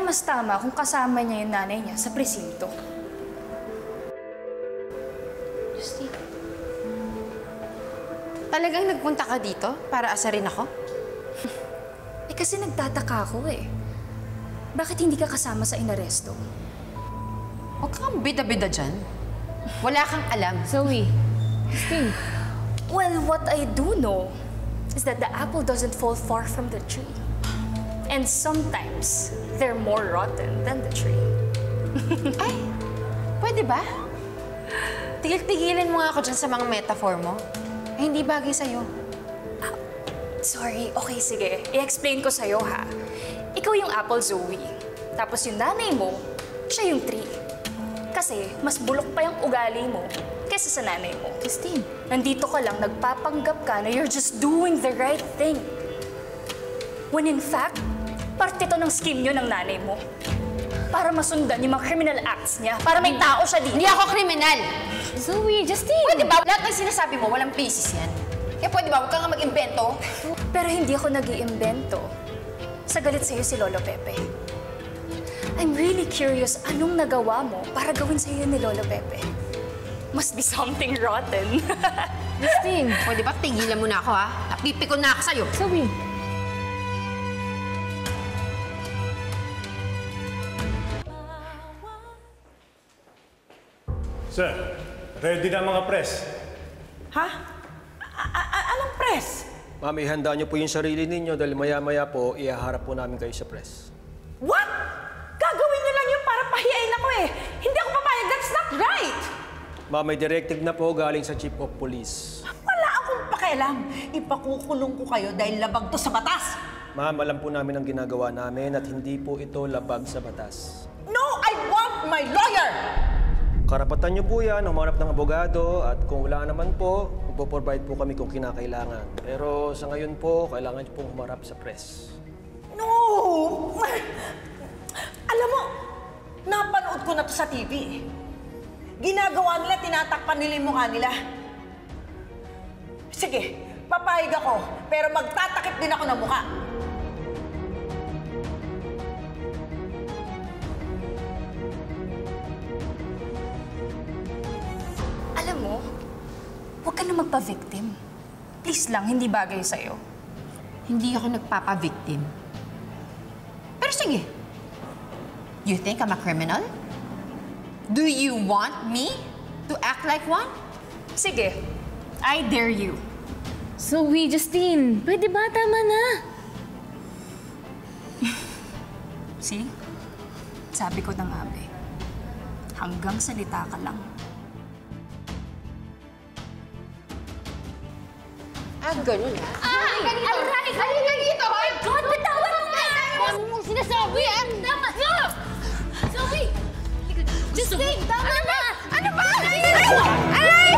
mas tama kung kasama niya yung nanay niya sa presinto. Justine, talagang nagpunta ka dito para asarin ako? Kasi nagtataka ako eh. Bakit hindi ka kasama sa inaresto? Huwag kang bida-bida dyan. Wala kang alam. Zoe, Justine. Well, what I do know is that the apple doesn't fall far from the tree. And sometimes, they're more rotten than the tree. Ay, pwede ba? Tigil-tigilan mo nga ako dyan sa mga metaphor mo. Ay, hindi bagay sa'yo. Sorry, okay, sige. I-explain ko sa'yo, ha? Ikaw yung apple, Zoe. Tapos yung nanay mo, siya yung tree. Kasi mas bulok pa yung ugali mo kaysa sa nanay mo. Justine. Nandito ka lang, nagpapanggap ka na you're just doing the right thing. When in fact, parte to ng scheme nyo ng nanay mo. Para masundan yung mga criminal acts niya. Para may tao siya dito. Hindi ako kriminal! Zoe, Justine! Pwede ba? Lahat ng sinasabi mo, walang basis yan. Kaya pwede ba? Huwag ka nga mag-imbento. Pero hindi ako nag-iimbento. Sa galit sa'yo si Lolo Pepe. I'm really curious anong nagawa mo para gawin sa'yo ni Lolo Pepe. Must be something rotten. Justine! Pwede ba? Tigilan mo na ako, ha? Napipikon na ako sa'yo. Zoe! Sir, ready na mga press. Ha? Anong press? Ma'am, ihanda niyo po yung sarili ninyo dahil maya-maya po, ihaharap po namin kayo sa press. What? Gagawin niyo lang yun para pahiyain ako eh. Hindi ako papayag. That's not right! Ma'am, may directive na po galing sa Chief of Police. Wala akong pakialam. Ipakukulong ko kayo dahil labag to sa batas. Ma'am, alam po namin ang ginagawa namin at hindi po ito labag sa batas. No, I want my lawyer! Karapatan niyo po yan, humarap ng abogado at kung wala naman po, magpo-provide po kami kung kinakailangan. Pero sa ngayon po, kailangan niyo pong humarap sa press. No! Alam mo, napanood ko na to sa TV. Ginagawa nila, tinatakpan nila yung mukha nila. Sige, papayag ako, pero magtatakip din ako ng mukha. Alam mo, huwag ka na magpa-victim. Please lang, hindi bagay sa'yo. Hindi ako nagpapa-victim. Pero sige. You think I'm a criminal? Do you want me to act like one? Sige, I dare you. Zoe, Justine! Pwede ba? Tama na! See? Sabi ko na nga, be. Hanggang salita ka lang. Ah, ganun ha? Aray! Halika dito! Oh my God! Bitawan mo nga! Ano mong sinasabi? Tama! Zoe! Justine! Tama na! Ano ba? Aray!